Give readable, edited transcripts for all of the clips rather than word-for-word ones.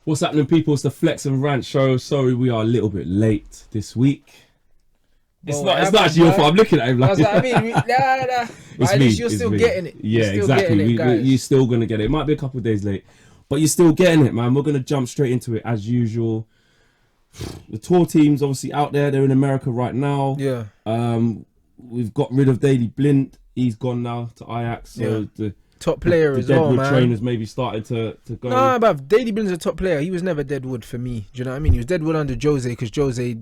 What's happening, people? It's the Flex and Rant show. Sorry, we are a little bit late this week. It's not actually your fault. I'm looking at him like... That's what I mean. Nah. At least you're still getting it. Yeah, exactly. You're still going to get it. It might be a couple of days late, but you're still getting it, man. We're going to jump straight into it as usual. The tour team's obviously out there. They're in America right now. Yeah. We've got rid of Daley Blind. He's gone now to Ajax. So the top player as well, man. Deadwood trainers maybe started to go. Nah, bruv, Daley Blind's a top player. He was never Deadwood for me. Do you know what I mean? He was Deadwood under Jose because Jose,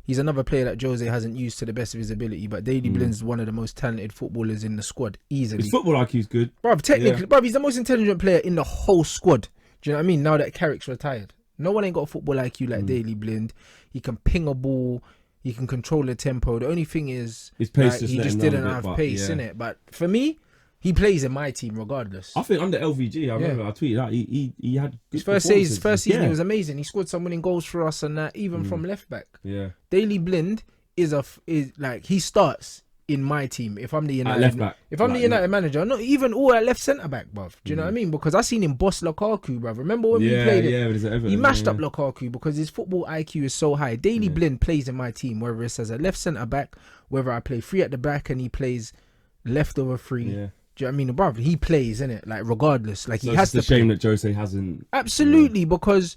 he's another player that Jose hasn't used to the best of his ability. But Daley Blind's one of the most talented footballers in the squad, easily. His football IQ's good. Bruv, technically, bruv, he's the most intelligent player in the whole squad. Do you know what I mean? Now that Carrick's retired. No one ain't got a football IQ like Daley Blind. He can ping a ball. He can control the tempo. The only thing is, his pace he just didn't have pace, innit? But for me, he plays in my team regardless. I think under LVG, I remember I tweeted that he had good his first season he was amazing. He scored some winning goals for us and that, even from left back. Yeah. Daley Blind is like, he starts in my team if I'm the United left back. If I'm the United manager, not even all at left centre back, bruv. Do you know what I mean? Because I seen him boss Lukaku, bruv. Remember when we played it? He mashed up Lukaku because his football IQ is so high. Daley Blind plays in my team, whether it's as a left centre back, whether I play free at the back and he plays left over free. Yeah. Do you know what I mean? Bruv, he plays, innit? Like, regardless. Like, he has to. It's a shame that Jose hasn't. Absolutely, because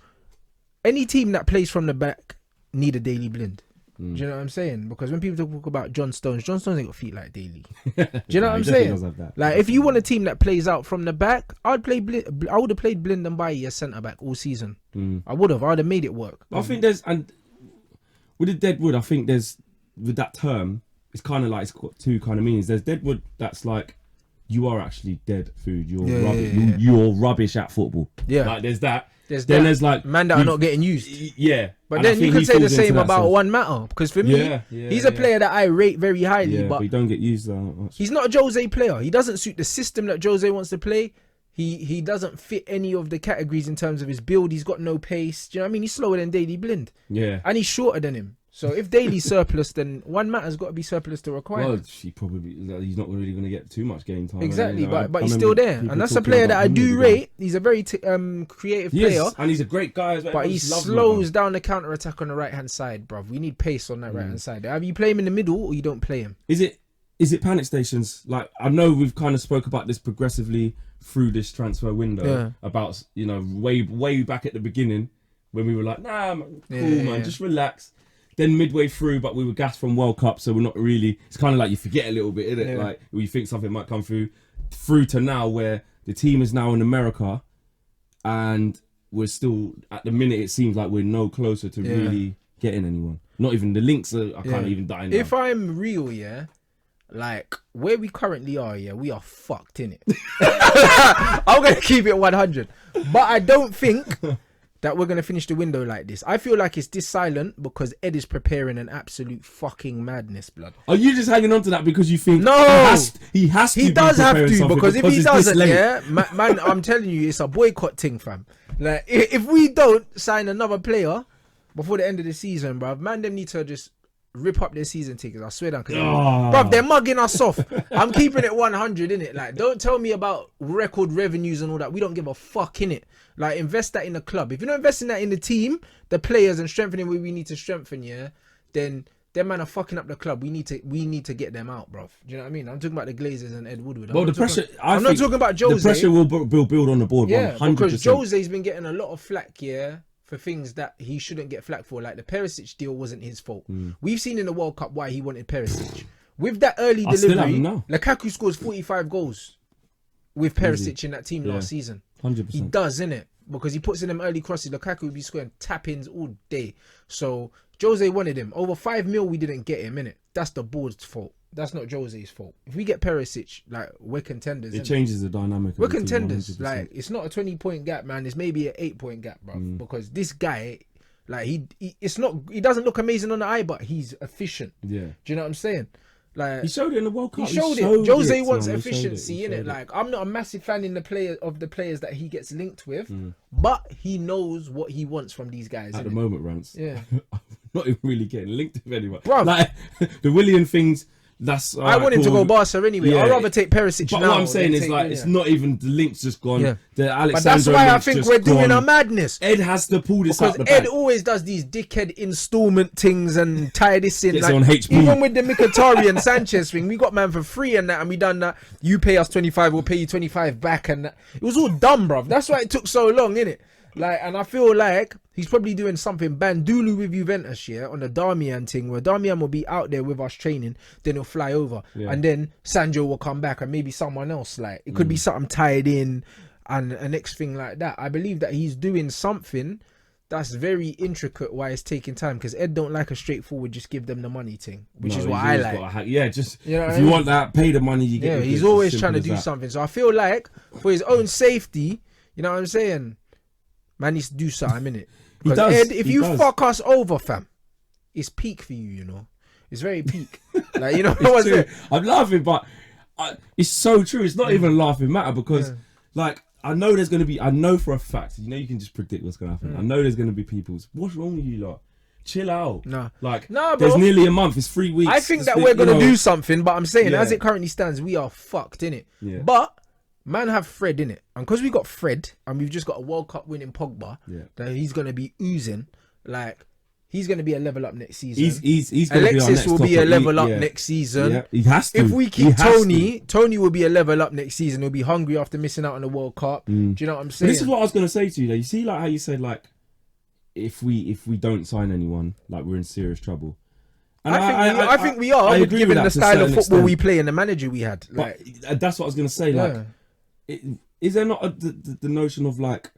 any team that plays from the back need a Daley Blind. Do you know what I'm saying? Because when people talk about John Stones ain't got feet like Daley. Do you know what I'm saying? Like, if you want a team that plays out from the back, I would have played Blind and Bailly as centre back all season. I would have made it work. I think and with the Deadwood, I think there's, with that term, it's kind of like, it's got two kind of meanings. There's Deadwood that's like, you are actually dead food. You're rubbish. You're rubbish at football. Yeah. Like, there's that. There's like man that are not getting used. Yeah. But then you could say the same about One Matter, because for me, he's a player that I rate very highly, but he don't get used that much. He's not a Jose player. He doesn't suit the system that Jose wants to play. He doesn't fit any of the categories in terms of his build. He's got no pace. Do you know what I mean? He's slower than Daley Blind. Yeah. And he's shorter than him. So if Daley's surplus, then One Matter's got to be surplus to require. Well, he's not really going to get too much game time. Exactly, but he's still there, and that's a player that I do rate. He's a very creative player, and he's a great guy as well. But he slows down the counter attack on the right hand side, bruv. We need pace on that right hand side. Either you play him in the middle or you don't play him. Is it panic stations? Like, I know we've kind of spoke about this progressively through this transfer window about, you know, way back at the beginning when we were like, nah, man, cool, man, just relax. Then midway through, but we were gassed from World Cup, so we're not really. It's kind of like you forget a little bit, isn't it? Like, you think something might come through to now, where the team is now in America, and we're still, at the minute, it seems like we're no closer to really getting anyone. Not even the links are kind of even dying. If I'm real, like where we currently are, we are fucked, innit? I'm gonna keep it 100, but I don't think that we're going to finish the window like this. I feel like it's this silent because Ed is preparing an absolute fucking madness, blood. Are you just hanging on to that because you think he has to? He does have to, because if he doesn't, man, I'm telling you, it's a boycott thing, fam. Like, if we don't sign another player before the end of the season, bruv, man, them need to just rip up their season tickets. I swear down, bruv, they're mugging us off. I'm keeping it 100, innit? Like, don't tell me about record revenues and all that. We don't give a fuck, innit? Like, invest that in the club. If you're not investing that in the team, the players, and strengthening where we need to strengthen, then them man are fucking up the club. We need to get them out, bruv. Do you know what I mean? I'm talking about the Glazers and Ed Woodward. Well, the pressure. I'm not talking about Jose. The pressure will build on the board. 100%. Because Jose's been getting a lot of flack, for things that he shouldn't get flack for. Like, the Perisic deal wasn't his fault. We've seen in the World Cup why he wanted Perisic. With that early delivery, Lukaku scores 45 goals with Perisic in that team last season. 100%. He does, innit? Because he puts in them early crosses. Lukaku would be scoring tap-ins all day. So Jose wanted him. Over 5 mil, we didn't get him, innit? That's the board's fault. That's not Jose's fault. If we get Perisic, like, we're contenders. It changes the dynamic. We're contenders. Like, it's not a 20-point gap, man. It's maybe an 8-point gap, bro. Because this guy, like, he doesn't look amazing on the eye, but he's efficient. Yeah. Do you know what I'm saying? Like, he showed it in the World Cup. He showed it. Jose wants efficiency, innit? Like, I'm not a massive fan in the players that he gets linked with, but he knows what he wants from these guys. At the moment, Rants. Yeah. I'm not even really getting linked with anyone. Bro. Like, the Willian things. that's. I want him to go Barca anyway. Yeah. I'd rather take Perisic But now. what I'm saying is like it's not even the link's just gone. Yeah. The Alexander But that's why I think we're doing a gone. madness. Ed has to pull this out Because the Ed bag. always does these dickhead installment things and tie this in. Gets Like, on HP. even with the Mkhitaryan Sanchez thing, we got man for free and that, and we done that. You pay us 25, we'll pay you 25 back, and that. It was all dumb, bruv. That's why it took so long, innit? Like, and I feel like he's probably doing something Bandulu with Juventus, yeah, on the Darmian thing, where Darmian will be out there with us training, then he'll fly over, and then Sancho will come back, and maybe someone else. Like, it could be something tied in, and a next thing like that. I believe that he's doing something that's very intricate. Why it's taking time, because Ed don't like a straightforward just give them the money thing, which is what I like. Just you know if you want that, pay the money. You get. Yeah, he's always trying to do something. So I feel like for his own safety, you know what I'm saying. Man needs to do something, innit? Because Ed, if you fuck us over, fam, it's peak for you, you know? It's very peak. Like, you know what I'm saying? I'm laughing, but it's so true. It's not even a laughing matter because, like, I know there's going to be, I know for a fact, you know, you can just predict what's going to happen. I know there's going to be people's, what's wrong with you lot? Chill out. Nah. Like, bro. There's nearly a month. It's 3 weeks. I think that we're going to do something, but I'm saying, as it currently stands, we are fucked, innit? Yeah. But man have Fred in it, and because we got Fred and we've just got a World Cup winning Pogba, that he's gonna be oozing. Like, he's gonna be a level up next season. He's gonna Alexis will be a level up next season. Yeah, he has to. If we keep Tony will be a level up next season. He'll be hungry after missing out on the World Cup. Do you know what I'm saying? But this is what I was gonna say to you. Though. You see, like how you said, like if we don't sign anyone, like we're in serious trouble. And I think we are, given the style of football we play and the manager we had. Like, but that's what I was gonna say. Like. Is there not the notion of like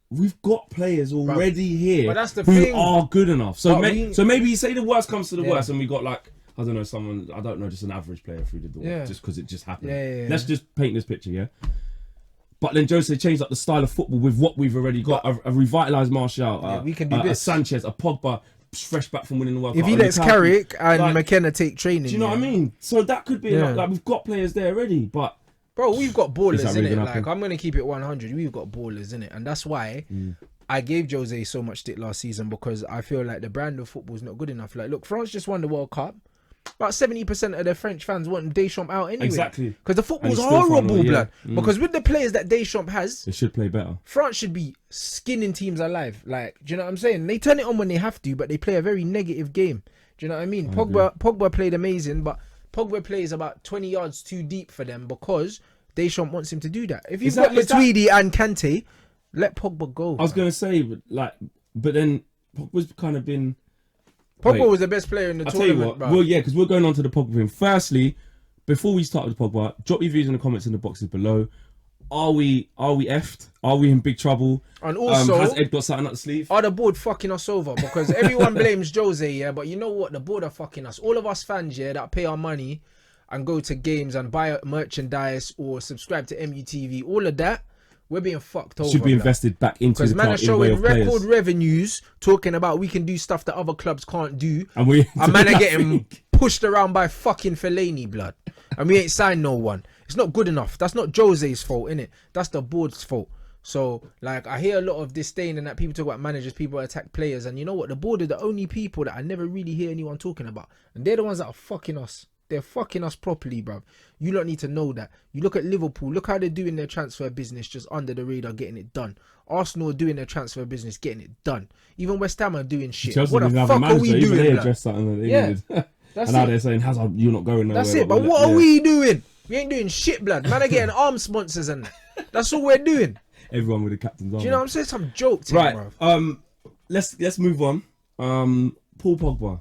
we've got players already here but that's the who thing. are good enough? So so maybe you say the worst comes to the worst, and we got like I don't know someone I don't know just an average player through the door just because it just happened. Let's just paint this picture, yeah. But then Jose changed up the style of football with what we've already got: a revitalised Martial, we can do a Sanchez, a Pogba. Fresh back from winning the World Cup. If he lets Carrick and McKenna take training, do you know what I mean? So that could be like we've got players there already, but. Bro, we've got ballers in it. Like, I'm gonna keep it 100. We've got ballers in it, and that's why I gave Jose so much stick last season, because I feel like the brand of football is not good enough. Like, look, France just won the World Cup. About 70% of the French fans want Deschamps out anyway. Exactly. Because the football's horrible, blood. Because with the players that Deschamps has, they should play better. France should be skinning teams alive. Like, do you know what I'm saying? They turn it on when they have to, but they play a very negative game. Do you know what I mean? Pogba played amazing, but Pogba plays about 20 yards too deep for them because Deschamps wants him to do that. If you've got Matuidi and Kante, let Pogba go. I was going to say, but then Pogba's kind of been... Pogba was the best player in the tournament, tell you what, bro. well, yeah, because we're going on to the Pogba thing. Firstly, before we start with Pogba, drop your views in the comments in the boxes below. Are we effed? Are we in big trouble? And also, has Ed got something up the sleeve? Are the board fucking us over? Because everyone blames Jose, yeah, but you know what? The board are fucking us. All of us fans, yeah, that pay our money and go to games and buy merchandise or subscribe to MUTV, all of that, we're being fucked over. Should be invested back into the club. Because man are showing record revenues, talking about we can do stuff that other clubs can't do, and man are getting pushed around by fucking Fellaini, blood, and we ain't signed no one. It's not good enough. That's not Jose's fault, innit? That's the board's fault. So, like, I hear a lot of disdain and that people talk about managers, people attack players, and you know what? The board are the only people that I never really hear anyone talking about, and they're the ones that are fucking us. They're fucking us properly, bruv. You don't need to know that. You look at Liverpool, look how they're doing their transfer business just under the radar, getting it done. Arsenal are doing their transfer business, getting it done. Even West Ham are doing shit. Chelsea what the fuck are we doing? That's and now they're saying, Hazard, you're not going nowhere. That's it, but what are we doing? We ain't doing shit, blood. Man are getting arm sponsors and that. That's all we're doing. Everyone with the captain's arm. Do you know what I'm saying? Some joke to right, bruv. Let's move on. Paul Pogba.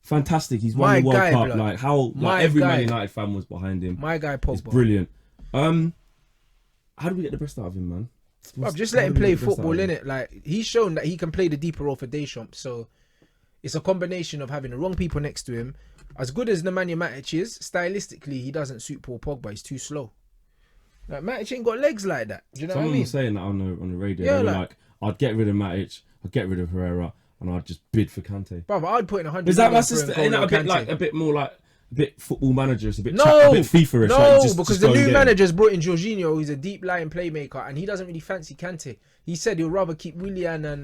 Fantastic. He's won the World Cup. Blood. Like how every Man United fan was behind him. My guy Pogba. It's brilliant. How do we get the best out of him, man? Just let him play football, innit? Like, he's shown that he can play the deeper role for Deschamps. So it's a combination of having the wrong people next to him. As good as Nemanja Matic is, stylistically, he doesn't suit Paul Pogba. He's too slow. Like, Matic ain't got legs like that. Do you know what I mean? Someone was saying that on the radio. Yeah, they were like, I'd get rid of Matic, I'd get rid of Herrera, and I'd just bid for Kante. Brother, I'd put in 100. Is that my sister? Ain't that a bit more like a bit football manager? It's a bit a bit FIFA-ish. No, like, because the new manager's brought in Jorginho, who's a deep lying playmaker, and he doesn't really fancy Kante. He said he'll rather keep Willian and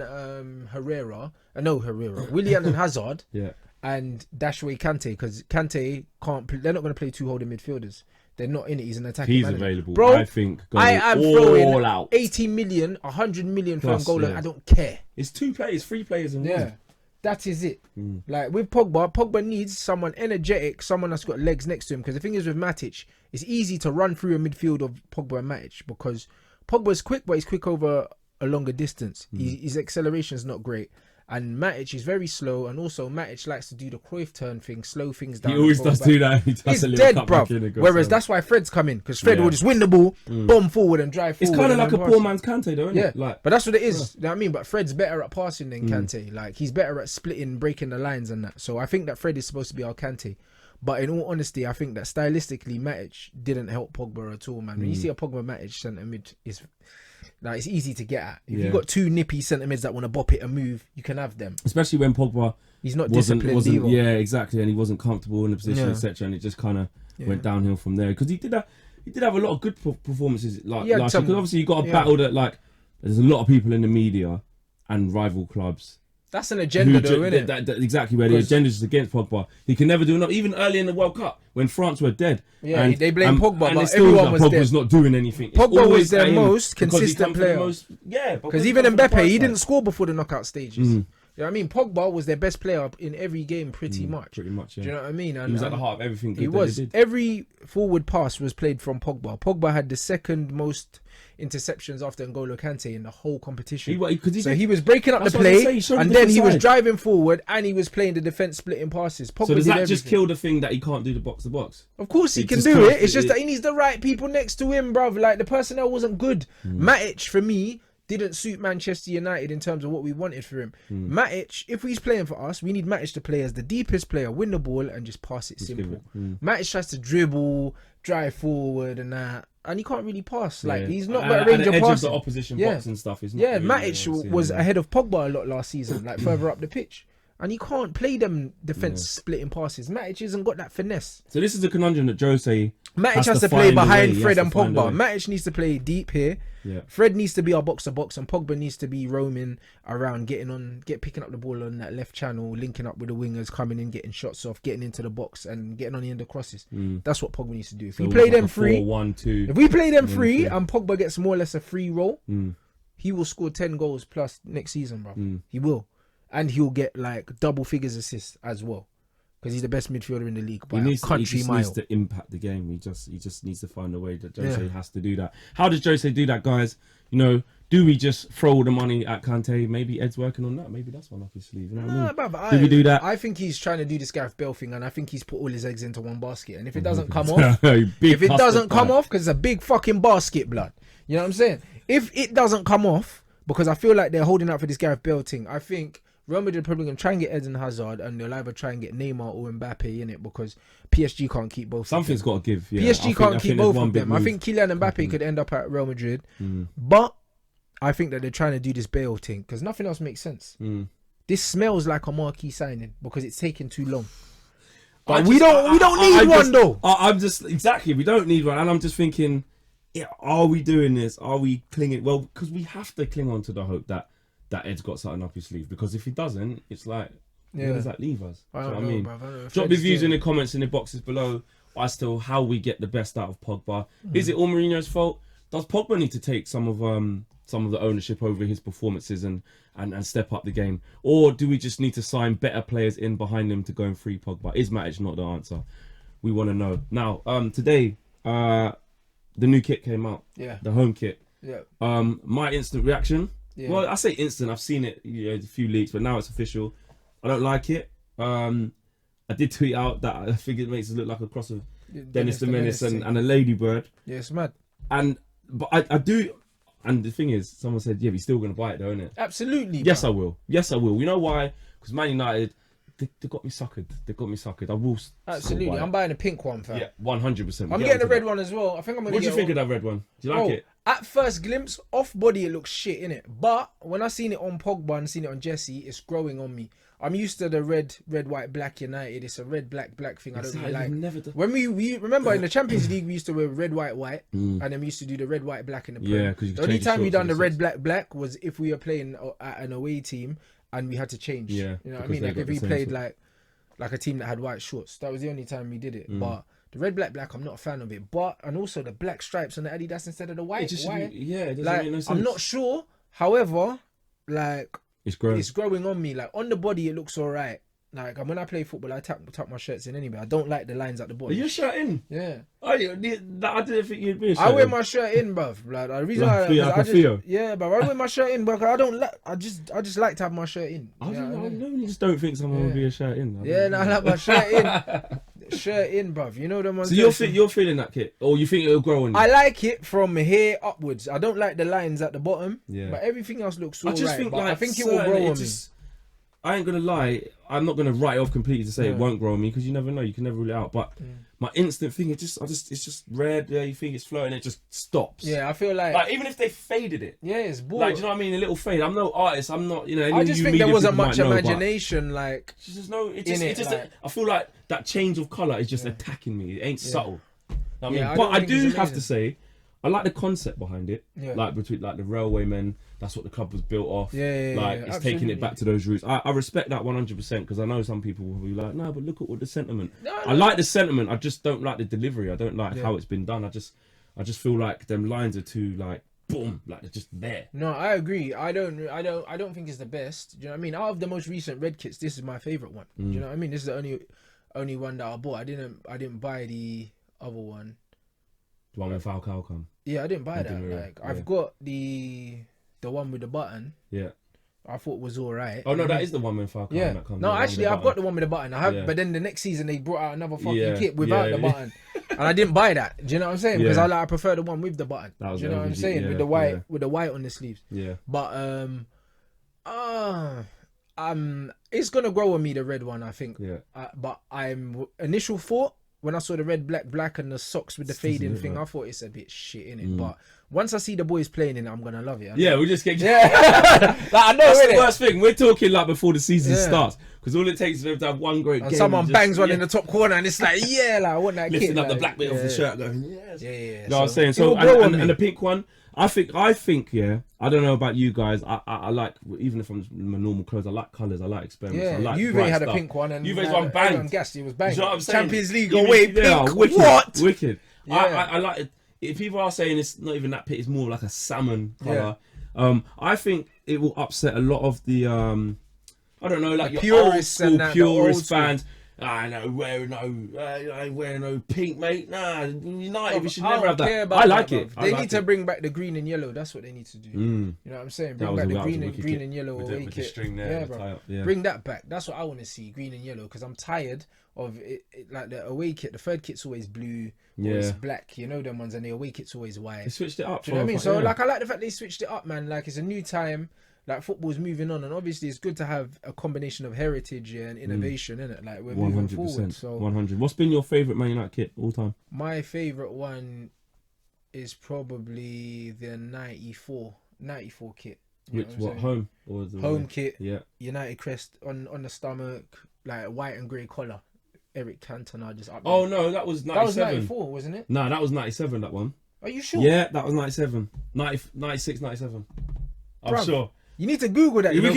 Willian and Hazard. Yeah. and dash away Kante, because Kante can't. They're not going to play two holding midfielders. They're not in it. He's an attacking manager. Available, bro. I think. I am all throwing out. 80 million, 100 million for Plus, Angola. yeah. I don't care. It's 3 players, and one. That is it. Like with Pogba needs someone energetic, someone that's got legs next to him. Because the thing is with Matic, it's easy to run through a midfield of Pogba and Matic, because Pogba's quick, but he's quick over a longer distance. His acceleration is not great. And Matic is very slow, and also Matic likes to do the Cruyff turn thing, slow things down. He always does do that. He's dead, bro. Whereas that's why Fred's come in, because Fred will just win the ball, bomb forward and drive forward. It's kind of like a poor man's Kante, though, isn't it? Like, but that's what it is. You know what I mean? But Fred's better at passing than Kante. Like, he's better at splitting, breaking the lines and that. So I think that Fred is supposed to be our Kante. But in all honesty, I think that stylistically, Matic didn't help Pogba at all, man. When you see a Pogba Matic centre mid, it's easy to get at. If you've got two nippy centre mids that want to bop it and move, you can have them. Especially when Pogba he's not disciplined either. Yeah, exactly, and he wasn't comfortable in the position, etc. And it just kind of went downhill from there. Because he did have a lot of good performances. Like because obviously you got a battle that, like, there's a lot of people in the media and rival clubs. That's an agenda, though, isn't it? Exactly, where the agenda is against Pogba. He can never do enough. Even early in the World Cup, when France were dead. Yeah, they blame Pogba, and but everyone was Pogba's not doing anything. Pogba was their most consistent player. Because even Mbappe, he didn't score before the knockout stages. You know what I mean? Pogba was their best player in every game, pretty much. Pretty much, yeah. Do you know what I mean? And he was at the heart of everything. He was. Every forward pass was played from Pogba. Pogba had the second most interceptions after N'Golo Kante in the whole competition. He was breaking up the play, and then he was driving forward, and he was playing the defense splitting passes. Pogba so does that just kill the thing that he can't do the box to box? Of course he can do it. It's just that he needs the right people next to him, bruv. Like, the personnel wasn't good. Matic, for me, didn't suit Manchester United in terms of what we wanted for him. Matic, if he's playing for us, we need Matic to play as the deepest player, win the ball and just pass it simple. Matic tries to dribble, drive forward and that, and he can't really pass. Like, he's not got a range of passing. Of the opposition box and stuff. Matic was ahead of Pogba a lot last season, like further up the pitch. And he can't play them defense splitting passes. Matic hasn't got that finesse. So this is the conundrum that Jose Matic has to play behind Fred and Pogba. Matic needs to play deep here. Yeah. Fred needs to be our box to box, and Pogba needs to be roaming around, picking up the ball on that left channel, linking up with the wingers, coming in, getting shots off, getting into the box, and getting on the end of crosses. That's what Pogba needs to do. If we play them free, 4-1-2, if we play them free, and Pogba gets more or less a free role, he will score 10 goals plus next season, bro. He will, and he'll get like double figures assists as well. Because he's the best midfielder in the league by a country mile. He needs to impact the game. He just needs to find a way that Jose has to do that. How does Jose do that, guys? You know, do we just throw the money at Kante? Maybe Ed's working on that. Maybe that's one up his sleeve. You know what I mean? Do we do that? I think he's trying to do this Gareth Bale thing, and I think he's put all his eggs into one basket. And if it doesn't come off, because it's a big fucking basket, blood. You know what I'm saying? If it doesn't come off, because I feel like they're holding out for this Gareth Bale thing, I think Real Madrid are probably going to try and get Eden Hazard, and they'll either try and get Neymar or Mbappe in it, because PSG can't keep both. Something's got to give. Yeah. PSG can't keep both of them. I think Kylian Mbappe could end up at Real Madrid, but I think that they're trying to do this Bale thing because nothing else makes sense. This smells like a marquee signing because it's taking too long. But we don't need one though. I'm just we don't need one, and I'm just thinking, are we doing this? Are we clinging? Well, because we have to cling on to the hope that Ed's got something up his sleeve, because if he doesn't, it's like, where does that leave us? I don't know, bruv. Drop your views in the comments in the boxes below as to how we get the best out of Pogba. Is it all Mourinho's fault? Does Pogba need to take some of the ownership over his performances and step up the game, or do we just need to sign better players in behind him to go and free Pogba? Is Matic not the answer? We want to know. Now, today, the new kit came out. Yeah. The home kit. Yeah. My instant reaction. Yeah. Well, I say instant. I've seen it, a few leaks, but now it's official. I don't like it. I did tweet out that I think it makes it look like a cross of Dennis the Menace and a ladybird. Yeah, it's mad. But I do. And the thing is, someone said, yeah, but you're still going to buy it, though, innit? Absolutely. Yes, bro. I will. Yes, I will. You know why? Because Man United, they got me suckered. I will. Absolutely. I'm buying a pink one, fam. Yeah, 100%. I'm getting a red one as well. I think I'm going to get. What do you think of that red one? Do you like it? At first glimpse, off body, it looks shit, innit? But when I seen it on Pogba and seen it on Jesse, it's growing on me. I'm used to the red, white, black United. It's a red, black thing. I don't really like. When we remember in the Champions League, we used to wear red, white, and then we used to do the red, white, black in the Prem. Yeah, because the only time we done the red, black was if we were playing at an away team and we had to change. Yeah, you know what I mean? Like if we played like like a team that had white shorts. That was the only time we did it. But the red, black, I'm not a fan of it. But and also the black stripes on the Adidas instead of the white. It doesn't make no sense. I'm not sure. However, like it's growing. It's growing on me. Like on the body, it looks alright. Like when I play football, I tuck my shirts in anyway. I don't like the lines at the bottom. Are you shirt in? Yeah. I didn't think you'd be a shirt I wear in. my shirt in, bruv. Like the reason Like yeah, but I wear my shirt in, but I don't like. I just like to have my shirt in. I just don't think someone would be a shirt in. I like my shirt in. Shirt in, bruv. You know the ones. So you're feeling that kit, or you think it'll grow on you? I like it from here upwards. I don't like the lines at the bottom. Yeah. But everything else looks alright. I think it will grow on me. I ain't gonna lie, I'm not gonna write it off completely to say it won't grow on me, because you never know, you can never rule it out. But my instant thing, it's just red. Yeah, you think it's floating, it just stops. Yeah, I feel like even if they faded it. Yeah, it's bored. Like, do you know what I mean? A little fade. I'm no artist. I'm not. You know. I just think there wasn't much imagination. Like, there's no. I feel like that change of color is just attacking me. It ain't subtle. I mean, but I do have to say, I like the concept behind it. Yeah. Like between the railwaymen, that's what the club was built off. It's taking it back to those roots. I respect that 100%, because I know some people will be like, no, but look at the sentiment. I like the sentiment. I just don't like the delivery. I don't like how it's been done. I just feel like them lines are too like boom, like they're just there. No, I agree. I don't think it's the best. Do you know what I mean? Out of the most recent red kits, this is my favorite one. Do you know what I mean? This is the only one that I bought. I didn't buy the other one. The one with Falcao come. Yeah, I didn't buy that. I've got the one with the button. Yeah. I thought was alright. Oh no, that is the one with Falcao. Yeah. That comes. No, actually, I've got the one with the button. But then the next season they brought out another fucking kit without the button, and I didn't buy that. Do you know what I'm saying? Because I prefer the one with the button. Do you know what I'm saying? With the white on the sleeves. Yeah. But it's gonna grow on me, the red one, I think. Yeah. But initial thought, when I saw the red, black and the socks with the fading thing, I thought it's a bit shit in it. But once I see the boys playing in it, I'm gonna love it. We just get. I know that's the worst thing. We're talking like before the season starts, because all it takes is for them to have one great game. Someone bangs one in the top corner, and it's like, I want that. Lifting kid, up the black bit of the shirt, going, yes. Yeah. You know what I'm saying? So and the pink one, I think, I don't know about you guys. I like, even if I'm in my normal clothes, I like colours, I like experiments. Yeah, I like Juve had a pink one, and Juve's one banged. Gassed, it was banged. You know what I'm saying? Champions League away, pink. Wicked, what? Wicked. Yeah. I like it. If people are saying it's not even that pink, it's more like a salmon colour. Yeah. I think it will upset a lot of the I don't know, like your purists old school and purist fans. I know, wearing no pink, mate. Nah, United, we should never have that. I like it. They need to bring back the green and yellow. That's what they need to do. You know what I'm saying? Bring back the green and yellow away kit. Yeah, bro. Bring that back. That's what I want to see, green and yellow, because I'm tired of it. Like the away kit, the third kit's always blue, always black. You know them ones, and the away kit's always white. They switched it up. Do you know what I mean? So like, I like the fact they switched it up, man. Like, it's a new time. Like, football's moving on, and obviously it's good to have a combination of heritage and innovation, innit? Like, we're moving forward. So 100. What's been your favourite Man United kit all time? My favourite one is probably the 94 kit. What home? Or the home kit? Yeah. United crest on the stomach, like white and grey collar. Eric Cantona just up there. Oh no, that was 97. That was 94, wasn't it? No, that was 97. That one. Are you sure? Yeah, that was 97. 96, 97. I'm sure. You need to Google that. Should we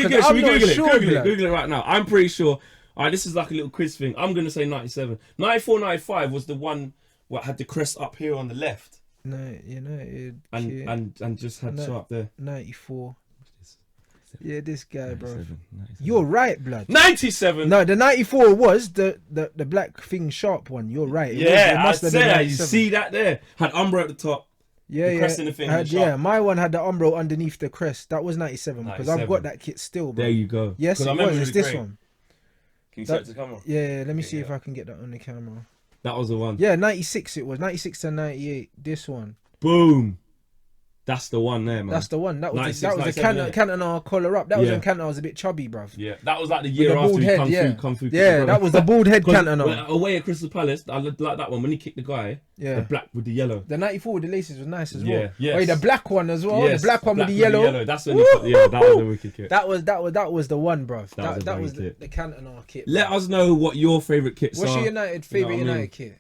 Google it? Google it right now. I'm pretty sure. All right, this is like a little quiz thing. I'm gonna say 97. 94, 95 was the one what had the crest up here on the left. No, United. And just had so up there. 94. Yeah, this guy, 97, bro. 97. You're right, blood. 97. No, the 94 was the black thing sharp one. You're right. I said you see that there had Umbro at the top. Yeah, the crest in the thing. My one had the Umbro underneath the crest. That was 97 because I've got that kit still, bro. There you go. Yes, it was. It's this one. Can you set the camera? Yeah, let me see if I can get that on the camera. That was the one. Yeah, 96 it was. 96 to 98. This one. Boom. That's the one there, man. That's the one. That was the Cantona collar up. That was when Cantona was a bit chubby, bruv. Yeah, that was like the year after he come through. Yeah, that was the bald head Cantona. Away at Crystal Palace, I like that one when he kicked the guy. Yeah, the black with the yellow. The 94 with the laces was nice as well. Yeah, yes. Oh, the black one as well. Yes, the black one with the yellow. That's when that was the wicked kit. That was the one, bruv. That was the Cantona kit. Let us know what your favourite kits are. What's your favourite United kit?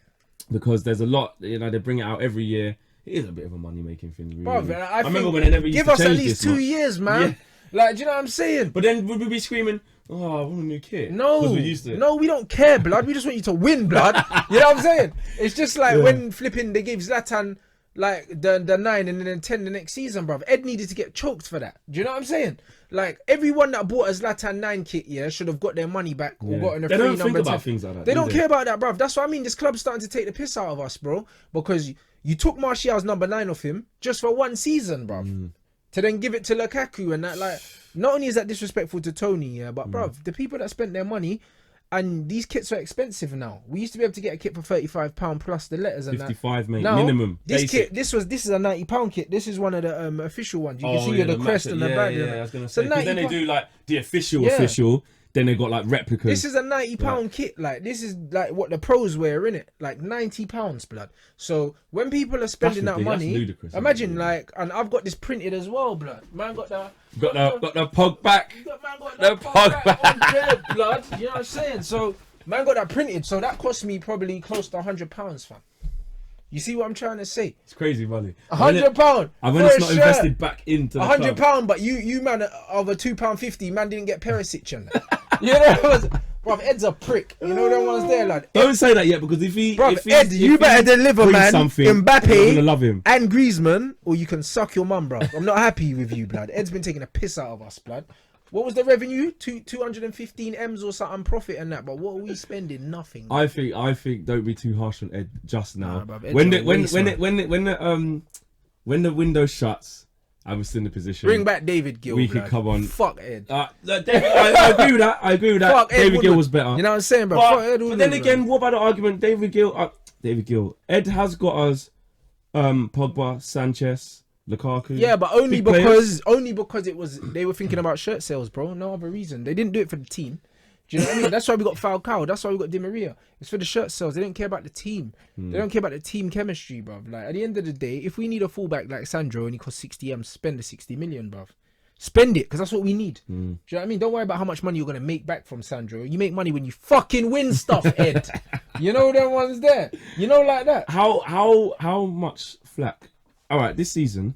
Because there's a lot. They bring it out every year. It is a bit of a money making thing, really. Bro, I remember when they never used give to us change at least 2 years, man. Like, do you know what I'm saying? But then would we be screaming, "Oh, I want a new kit"? No, because we're used to it. No, we don't care, blood. We just want you to win, blood. You know what I'm saying? It's just like when flipping they gave Zlatan like the 9 and then 10 the next season, bruv. Ed needed to get choked for that. Do you know what I'm saying? Like everyone that bought a Zlatan 9 kit, should have got their money back or gotten a free number 10. They don't think about things like that. They don't care about that, bruv. That's what I mean. This club's starting to take the piss out of us, bro, because you took Martial's number 9 off him just for one season, bruv. To then give it to Lukaku and that, like, not only is that disrespectful to Tony, but bruv, the people that spent their money, and these kits are expensive now. We used to be able to get a kit for £35 plus the letters and 55, mate, now, minimum. This basic. Kit, this is a £90 kit. This is one of the official ones. You can see the crest and the badge. Yeah, I was gonna say. Because then they do like the official. Then they got like replicas. This is a £90 kit. Like this is like what the pros wear, innit? Like £90, blood. So when people are spending that money, that's ludicrous, imagine like, and I've got this printed as well, blood. Man got the Pog back. Man got the Pog back on there, blood. You know what I'm saying? So man got that printed. So that cost me probably close to £100, fam. You see what I'm trying to say? It's crazy money. £100. And when it's not invested back into the £100, but you man of a £2.50, man didn't get Perisic and that. You know, bruv, Ed's a prick. You know them ones there, lad. Don't say that yet, because if he, Ed, you better deliver, man. Mbappe gonna love him. and Griezmann, or you can suck your mum, bruv. I'm not happy with you, blood. Ed's been taking a piss out of us, blood. What was the revenue? 215 M's or something profit and that, but what are we spending? Nothing. I think don't be too harsh on Ed just now. Nah, bruv, when the window shuts, I was in the position. Bring back David Gill. We could come on. Fuck Ed. I agree with that. Fuck David Gill was better. You know what I'm saying, bro? But then again, what about the argument? David Gill. Ed has got us Pogba, Sanchez, Lukaku. Yeah, but only because they were thinking about shirt sales, bro. No other reason. They didn't do it for the team. Do you know what I mean? That's why we got Falcao. That's why we got Di Maria. It's for the shirt sales. They didn't care about the team. They don't care about the team chemistry, bruv. Like at the end of the day, if we need a fullback like Sandro and he costs 60 M, spend the 60 million, bruv. Spend it, because that's what we need. Do you know what I mean? Don't worry about how much money you're gonna make back from Sandro. You make money when you fucking win stuff, Ed. You know them ones there. You know, like that. How much flack? All right, this season,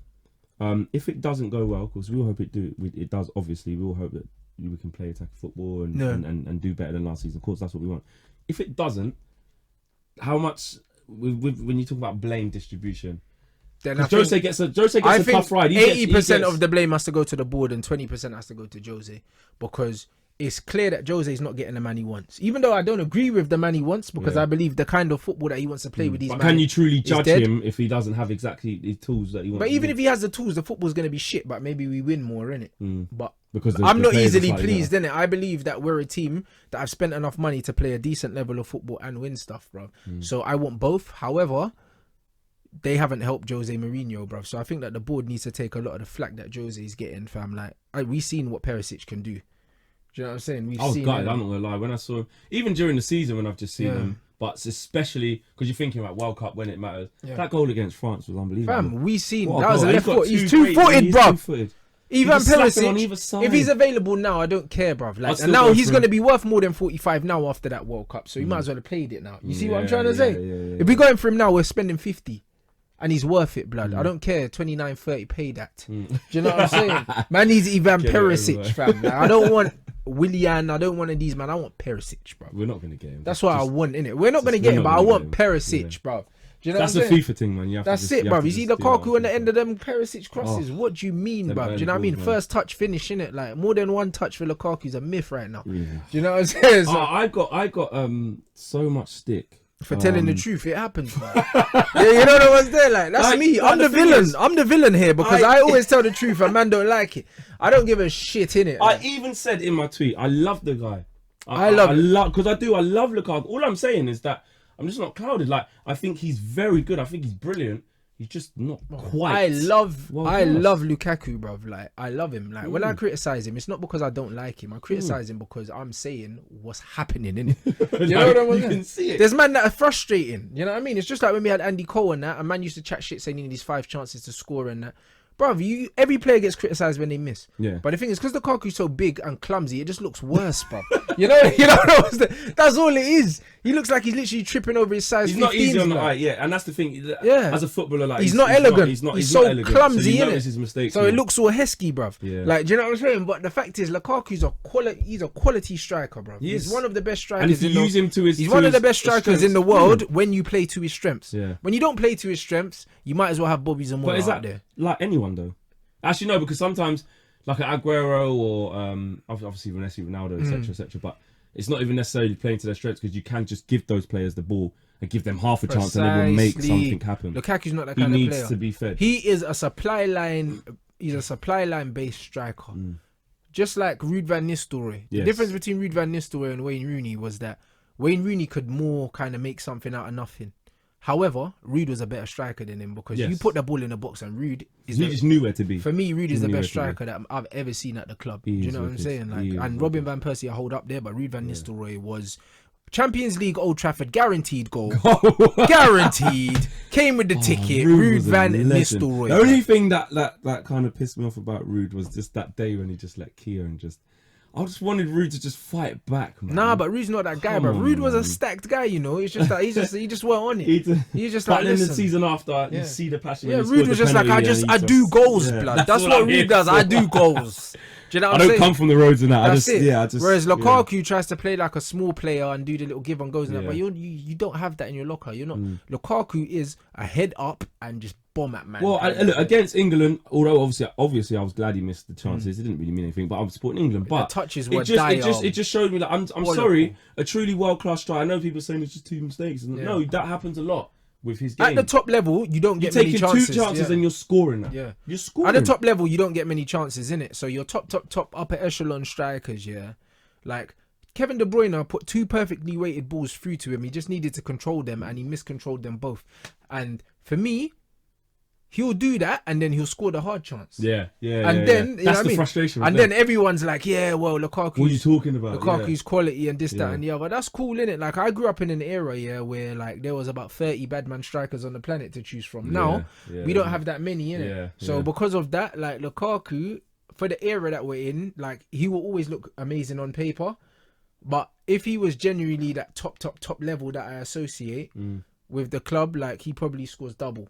if it doesn't go well, because we all hope it does. Obviously, we all hope that we can play attacking football and do better than last season. Of course, that's what we want. If it doesn't, how much when you talk about blame distribution? Then Jose gets a tough ride. 80% of the blame has to go to the board and 20% has to go to Jose, because it's clear that Jose is not getting the man he wants. Even though I don't agree with the man he wants, because I believe the kind of football that he wants to play with these. But can you truly judge him if he doesn't have exactly the tools that he wants? But even if he has the tools, the football's going to be shit. But maybe we win more, innit? But because I'm not easily pleased, innit? I believe that we're a team that have spent enough money to play a decent level of football and win stuff, bro. So I want both. However, they haven't helped Jose Mourinho, bro. So I think that the board needs to take a lot of the flack that Jose is getting, fam. Like we've seen what Perisic can do. Do you know what I'm saying? I was gutted, I'm not gonna lie. When I saw him, even during the season when I've just seen him, but especially because you're thinking about World Cup when it matters. That goal against France was unbelievable. Fam, we seen that was a left foot. He's two-footed, bruv. Even Perisic, if he's available now, I don't care, bruv. Like, and now he's going to be worth more than 45 now after that World Cup. So he might as well have played it now. You see what I'm trying to say? If we go in for him now, we're spending 50. And he's worth it, blood. I don't care. 29.30, pay that. Do you know what I'm saying? Man needs Ivan Perisic, fam. Like, I don't want Willian. I don't want one of these, man. I want Perisic, bro. We're not going to get him. That's what I want, innit? We're not going to get him, but I want Perisic, bro. Do you know that's the FIFA thing, man. That's it, bro. You see Lukaku on the end of them Perisic crosses. What do you mean, bro? Do you know what I mean? First touch finish, innit? Like more than one touch for Lukaku is a myth right now. Do you know what I'm saying? So, I got so much stick for telling the truth. It happens, man. You know the ones there, like that's me. I'm the villain. I'm the villain here because I always tell the truth and man don't like it. I don't give a shit in it. I even said in my tweet, I love the guy. I love because I love Lukaku. All I'm saying is that I'm just not clouded. Like I think he's very good. I think he's brilliant. He's just not quite. I love Lukaku, bruv. Like I love him. Like when I criticize him, it's not because I don't like him. I criticize him because I'm saying what's happening, innit? You know what I mean? You can see it. There's man that are frustrating. You know what I mean? It's just like when we had Andy Cole and that, a man used to chat shit saying he needs 5 chances to score and that. bruv, every player gets criticised when they miss. Yeah. But the thing is, because Lukaku's so big and clumsy, it just looks worse, bruv. you know, that's all it is. He looks like he's literally tripping over his size. He's not easy on the eye, yeah, and that's the thing. Yeah. As a footballer, like he's not elegant. He's so elegant. clumsy, so innit? his mistakes. So it looks all hesky, bruv. Yeah. Like, do you know what I'm saying? But the fact is, Lukaku's he's a quality striker, bruv. He's one of the best strikers. And if you use him to his, he's one of the best strikers in the world when you play to his strengths. Yeah. When you don't play to his strengths, you might as well have Bobby Zamora out there. Like anyone though? Actually, no, because sometimes like an Aguero or obviously Messi, Ronaldo, etc. But it's not even necessarily playing to their strengths, because you can just give those players the ball and give them half a chance and they will make something happen. Lukaku's not that kind of player. He needs to be fed. He is a supply line. He's a supply line based striker, just like Ruud van Nistelrooy. The difference between Ruud van Nistelrooy and Wayne Rooney was that Wayne Rooney could more kind of make something out of nothing. However, Ruud was a better striker than him, because you put the ball in the box and Ruud is he just knew where to be. For me, Ruud is the best striker that I've ever seen at the club. Do you know what I'm saying? Like, and Robin van Persie I hold up there, but Ruud van Nistelrooy was Champions League Old Trafford guaranteed goal. Guaranteed. Came with the ticket. Ruud van Nistelrooy. The only thing that kind of pissed me off about Ruud was just that day when he just let Kia and just... I just wanted Ruud to just fight back, man. Nah, but Ruud's not that guy, bro. Ruud was a stacked guy, you know. It's just that he just weren't on it. He's just like, but then the season after, you see the passion. Yeah, Ruud was just like, I do goals, blood. That's what Ruud does. I do goals. Do you know what I'm saying? I don't come from the roads and that. That's it. Whereas Lukaku tries to play like a small player and do the little give and goes and that, but you don't have that in your locker. You're not. Lukaku is a head up and just bomb at man. Well, look, against England, although obviously I was glad he missed the chances. It didn't really mean anything, but I'm supporting England. But the touches were it just showed me that I'm sorry, a truly world class striker. I know people are saying it's just 2 mistakes. No, that happens a lot with his game. At the top level, you don't get many chances. You're taking 2 chances and you're scoring that. Yeah, you're scoring. At the top level, you don't get many chances in it. So your top upper echelon strikers, like Kevin De Bruyne put 2 perfectly weighted balls through to him. He just needed to control them, and he miscontrolled them both. And for me, he'll do that, and then he'll score the hard chance. Yeah. And then that's the frustration. And then everyone's like, well, Lukaku. What are you talking about? Lukaku's quality and this, that, and the other. That's cool, innit? Like, I grew up in an era, where like there was about 30 bad man strikers on the planet to choose from. Now we don't have that many, innit? So because of that, like Lukaku, for the era that we're in, like he will always look amazing on paper, but if he was genuinely that top level that I associate with the club, like he probably scores double.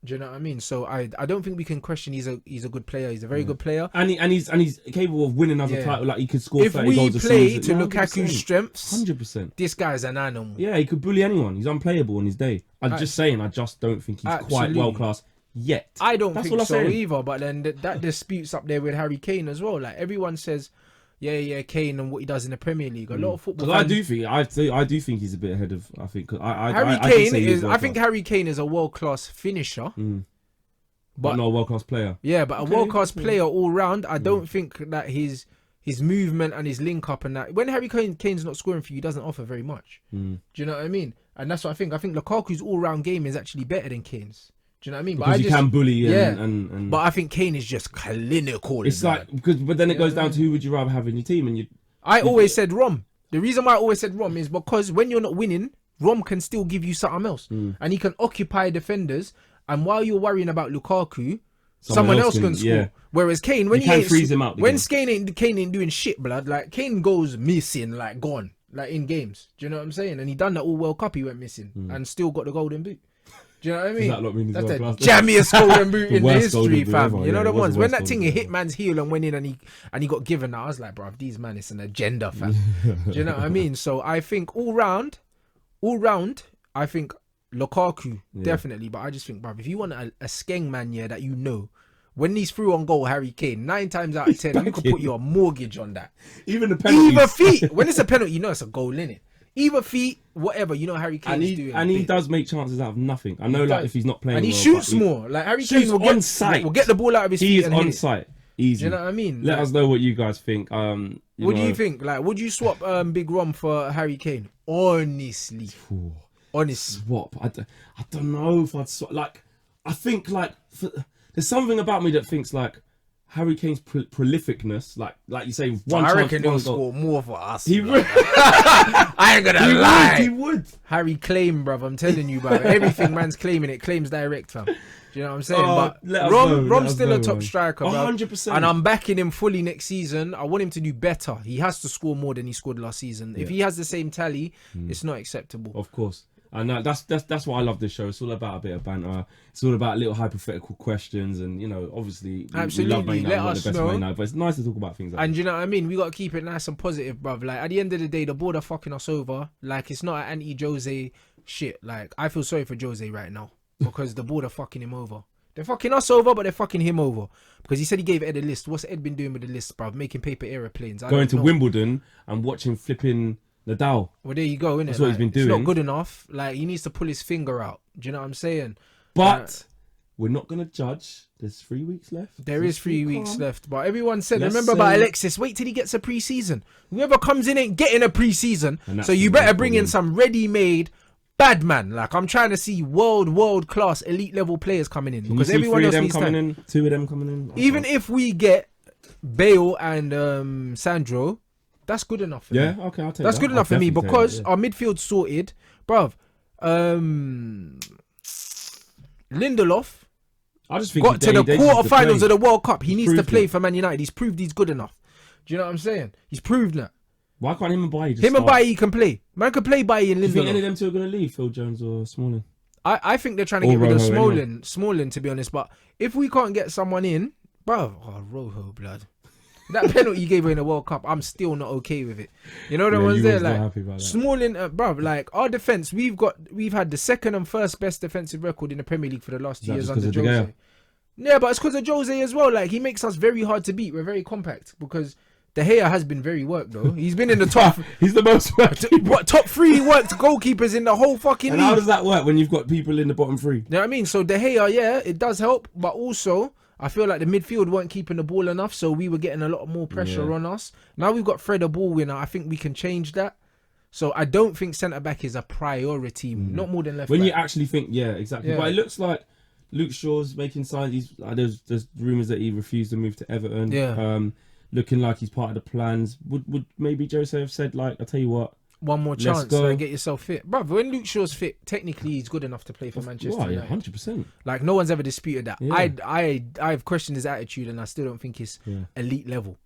Do you know what I mean? So I don't think we can question he's a good player. He's a very good player, and he's capable of winning another title. Like he could score 30 goals a season. If we play to Lukaku's strengths, 100%. This guy's an animal. Yeah, he could bully anyone. He's unplayable on his day. I'm just saying. I just don't think he's quite world class yet. I don't think so either. But then that disputes up there with Harry Kane as well. Like everyone says, yeah, Kane and what he does in the Premier League. A lot of football. I do think he's a bit ahead of. I think Harry Kane is a world class finisher, but not a world class player. Yeah, but a world class player all round. I don't think that his movement and his link up and that, when Harry Kane's not scoring for you, he doesn't offer very much. Do you know what I mean? And that's what I think. I think Lukaku's all round game is actually better than Kane's. Do you know what I mean? Because you can bully and but I think Kane is just clinical. It's like but then it goes down to who would you rather have in your team, and I always said Rom. The reason why I always said Rom is because when you're not winning, Rom can still give you something else, and he can occupy defenders. And while you're worrying about Lukaku, someone else can score. Yeah. Whereas Kane, when he freeze him out, Kane ain't doing shit, blood. Like Kane goes missing, like gone, like in games. Do you know what I'm saying? And he done that all World Cup. He went missing and still got the golden boot. Do you know what I mean? That's the jammiest golden boot in the history, fam. You know the ones when that thing hit man's heel and went in and he got given that. I was like, bro, these man, it's an agenda, fam. Do you know what I mean? So I think all round, I think Lukaku definitely. But I just think, bro, if you want a skeng man, that you know, when he's through on goal, Harry Kane, 9 times out of 10, you could put your mortgage on that. Even the penalty. Either feet. When it's a penalty, you know it's a goal, innit? Either feet, whatever, you know Harry Kane is doing. And he does make chances out of nothing. I know, like, if he's not playing and he shoots more. Like, Harry Kane will get the ball out of his feet and hit it. He's on site. Easy. Do you know what I mean? Let us know what you guys think. What do you think? Like, would you swap Big Rom for Harry Kane? Honestly. Swap? I don't know if I'd swap. Like, I think, like, there's something about me that thinks, like, Harry Kane's prolificness, like you say, I reckon he'll score more for us. He would. I ain't gonna lie. He would. Harry claim, bruv. I'm telling you, bruv. Everything man's claiming it. Claims direct, fam. Do you know what I'm saying? But Rom's still a top striker, bro. 100%. And I'm backing him fully next season. I want him to do better. He has to score more than he scored last season. If he has the same tally, it's not acceptable. Of course. And that's why I love this show. It's all about a bit of banter. It's all about little hypothetical questions, and obviously, we love Man United. Let us know. But it's nice to talk about things like and that. You know what I mean? We got to keep it nice and positive, bruv. Like, at the end of the day, the board are fucking us over. Like, it's not an anti-Jose shit. Like, I feel sorry for Jose right now because the board are fucking him over. They're fucking us over, but they're fucking him over. Because he said he gave Ed a list. What's Ed been doing with the list, bruv? Making paper aeroplanes. Going to Wimbledon and watching flipping Nadal. Well, there you go, innit? That's what he's been doing. It's not good enough. Like, he needs to pull his finger out. Do you know what I'm saying? But we're not going to judge. There's 3 weeks left. There is 3 weeks left. But everyone said, remember about Alexis, wait till he gets a pre-season. Whoever comes in ain't getting a pre-season. So you better bring in some ready-made bad man. Like, I'm trying to see world-class elite level players coming in. Because everyone else needs time. 2 of them coming in. Even if we get Bale and Sandro, that's good enough for me. Yeah, okay, I'll take that. That's good enough for me because our midfield sorted. Bruv, Lindelof I just think got to the quarterfinals of the World Cup. He needs to play for Man United. He's proved he's good enough. Do you know what I'm saying? He's proved that. Why can't him and Bailly just Him and Bailly can play. Man can play Bailly and Lindelof. Do you think any of them two are going to leave, Phil Jones or Smalling? I think they're trying to get rid of Smalling, to be honest. But if we can't get someone in, bruv, Rojo, blood. That penalty he gave her in the World Cup, I'm still not okay with it. You know the ones there, like Smalling, bruv, like our defense, we've had the second and first best defensive record in the Premier League for the last 2 years under Jose. Yeah, but it's because of Jose as well. Like, he makes us very hard to beat. We're very compact because De Gea has been very worked though. He's been in the top. He's the most worked. What, top 3 worked goalkeepers in the whole fucking league. How does that work when you've got people in the bottom 3? You know what I mean? So De Gea, yeah, it does help, but also I feel like the midfield weren't keeping the ball enough, so we were getting a lot more pressure on us. Now we've got Fred a ball winner. I think we can change that. So I don't think centre back is a priority, not more than left when back. You actually think, yeah, exactly. But it looks like Luke Shaw's making signs. There's rumours that he refused to move to Everton. Yeah. Looking like he's part of the plans. Would maybe Jose have said, like, I'll tell you what, one more chance and get yourself fit, bruv. When Luke Shaw's fit, technically he's good enough to play for Manchester United. 100%. Like, no one's ever disputed that. Yeah. I've questioned his attitude, and I still don't think it's elite level.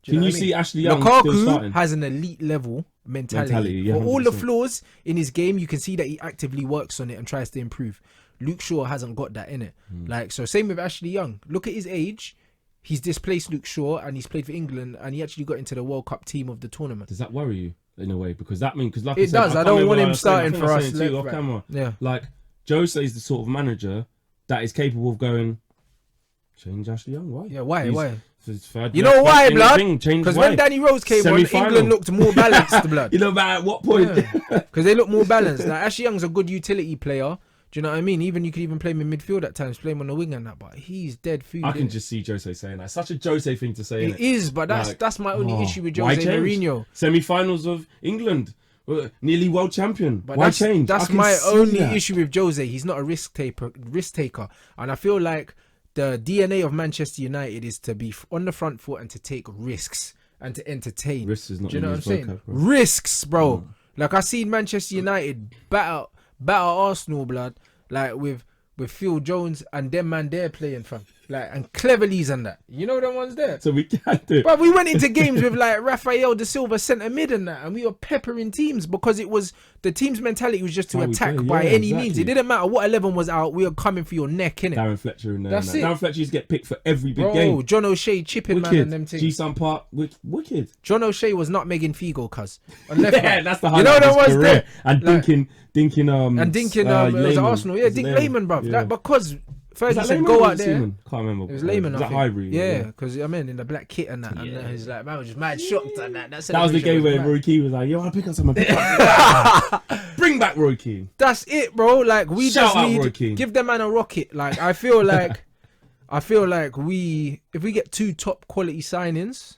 Can you see Ashley Young Lukaku still starting? has an elite level mentality. For all the flaws in his game, you can see that he actively works on it and tries to improve. Luke Shaw hasn't got that in it. Like, so same with Ashley Young. Look at his age. He's displaced Luke Shaw, and he's played for England, and he actually got into the World Cup team of the tournament. Does that worry you in a way? Because that means, like it does. I don't want him starting for us off camera. Yeah, like Jose is the sort of manager that is capable of going, change Ashley Young. Why? Yeah, why? You know why, blood? Because when Danny Rose came on, England looked more balanced, blood. You know, but at what point? Because they look more balanced. Like, Ashley Young's a good utility player. Do you know what I mean? Even you could even play him in midfield at times, play him on the wing and that, but he's dead food. I can just see Jose saying that. Such a Jose thing to say. It is, but that's my only issue with Jose Mourinho. Semi-finals of England, nearly world champion. But why change? That's my only issue with Jose. He's not a risk taker, and I feel like the DNA of Manchester United is to be on the front foot and to take risks and to entertain. Risks is not. Do you know what I'm saying? Risks, bro. Like, I seen Manchester United batter Arsenal, blood, like with Phil Jones and them man there playing, fam. Like, and Cleverly's and that. You know them ones there? So we can't do it. But we went into games with like Rafael da Silva centre mid and that, and we were peppering teams because it was the team's mentality was just to attack by any means. It didn't matter what 11 was out, we were coming for your neck, innit? Darren Fletcher in there. That's it. Darren Fletcher used to get picked for every big game. John O'Shea chipping man and them things. G-Sun Park, wicked. John O'Shea was not Megan Figo, cuz. Yeah, that's the highlight of his career. And Dinkin was Arsenal. Yeah, Dink Lehman, bruv. Like, because Fergie said go out there. Can't remember. It was Lehman, I think. Highbury? Yeah, because I mean in the black kit and that, and he's like, man was just mad shocked and that. That was the game where Roy Keane was like, yo, I pick up someone. Bring back Roy Keane. That's it, bro. Like, we just need give them man a rocket. Like, I feel like if we get 2 top quality signings,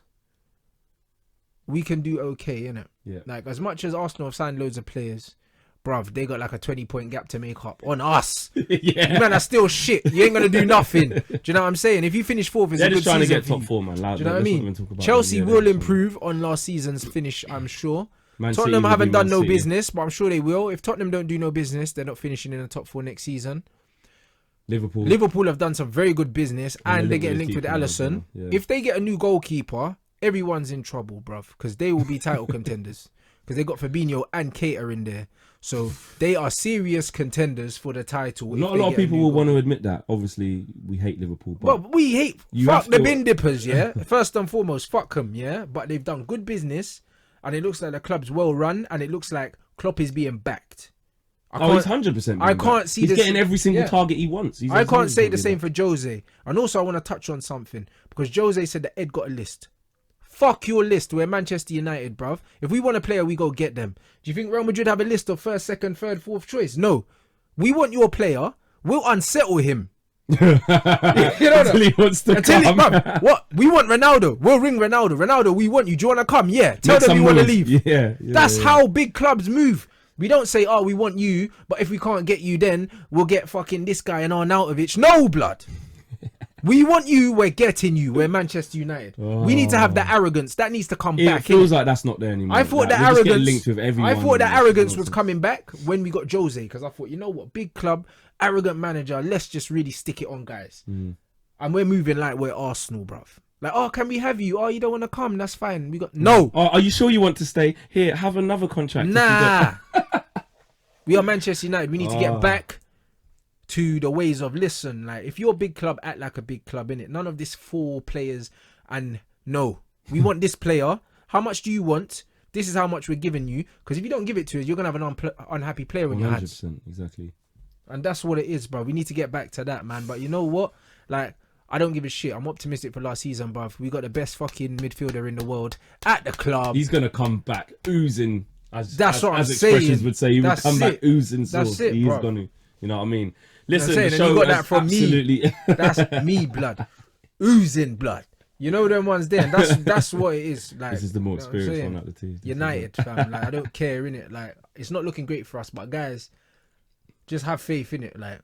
we can do okay, innit? Yeah. Like, as much as Arsenal have signed loads of players, bruv, they got like a 20-point gap to make up on us. Yeah. You man are still shit. You ain't gonna do nothing. Do you know what I'm saying? If you finish 4th, it's a good season. They're just trying to get top 4, man. Do you know what I mean? Chelsea will improve on last season's finish, I'm sure. Tottenham haven't done no business, but I'm sure they will. If Tottenham don't do no business, they're not finishing in the top 4 next season. Liverpool have done some very good business, and they're getting linked with Alisson. Yeah. If they get a new goalkeeper, everyone's in trouble, bruv, because they will be title contenders. Because they got Fabinho and Keita in there. So they are serious contenders for the title. Not a lot of people will want to admit that. Obviously, we hate Liverpool. But we hate... Fuck the bin dippers, yeah? First and foremost, fuck them, yeah? But they've done good business, and it looks like the club's well run, and it looks like Klopp is being backed. He's 100%. I can't see He's getting every single target he wants. I can't say the same for Jose. And also, I want to touch on something. Because Jose said that Ed got a list. Fuck your list. We're Manchester United, bruv. If we want a player, we go get them. Do you think Real Madrid have a list of first, second, third, fourth choice? No. We want your player. We'll unsettle him. You know until he wants to come. What? We want Ronaldo. We'll ring Ronaldo. Ronaldo, we want you. Do you want to come? Yeah. Tell them you want to leave. That's how big clubs move. We don't say, oh, we want you, but if we can't get you, then we'll get fucking this guy and Arnautovic. No, blood. We want you, we're getting you. We're Manchester United. We need to have that arrogance. That needs to come back. It feels like that's not there anymore. I thought that arrogance was coming back when we got Jose, because I thought, you know what, big club, arrogant manager, let's just really stick it on, guys. And we're moving like we're Arsenal, bruv. Like, oh, can we have you? Oh, you don't want to come? That's fine. We got no. Oh, are you sure you want to stay? Here, have another contract. Nah. We are Manchester United. We need to get back to the ways of listen. Like, if you're a big club, act like a big club, innit? None of this 4 players. And no, we want this player. How much do you want? This is how much we're giving you. Because if you don't give it to us, you're gonna have an unhappy player in your hands. 100%, exactly. And that's what it is, bro. We need to get back to that, man. But you know what? Like, I don't give a shit. I'm optimistic for last season, bruv. We got the best fucking midfielder in the world at the club. He's gonna come back oozing. As expressions saying. Would say, he would come back oozing sauce. He's gonna, you know what I mean? Listen, the show you got that from absolutely... me. That's me, blood, oozing blood. You know them ones there. That's what it is. Like, this is the more experienced one out of the two. United, fam. Like, I don't care, innit? Like, it's not looking great for us, but guys, just have faith in it. Like,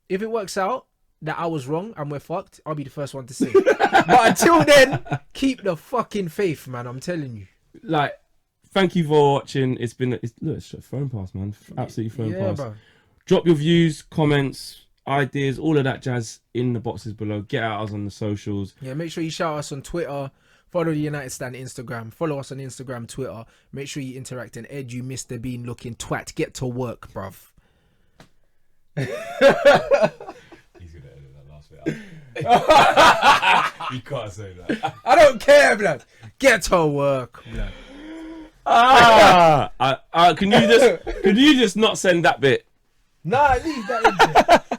if it works out that I was wrong and we're fucked, I'll be the first one to say. But until then, keep the fucking faith, man. I'm telling you. Like, thank you for watching. It's flown past, man. Absolutely flown past. Bro. Drop your views, comments, ideas, all of that jazz in the boxes below. Get at us on the socials. Yeah, make sure you shout us on Twitter. Follow the United Stand Instagram. Follow us on Instagram, Twitter. Make sure you interact and Ed, you Mr. Bean looking twat. Get to work, bruv. He's gonna edit that last bit out. You can't say that. I don't care, blood. Get to work, blood. Can you just not send that bit? Nah, leave that in there.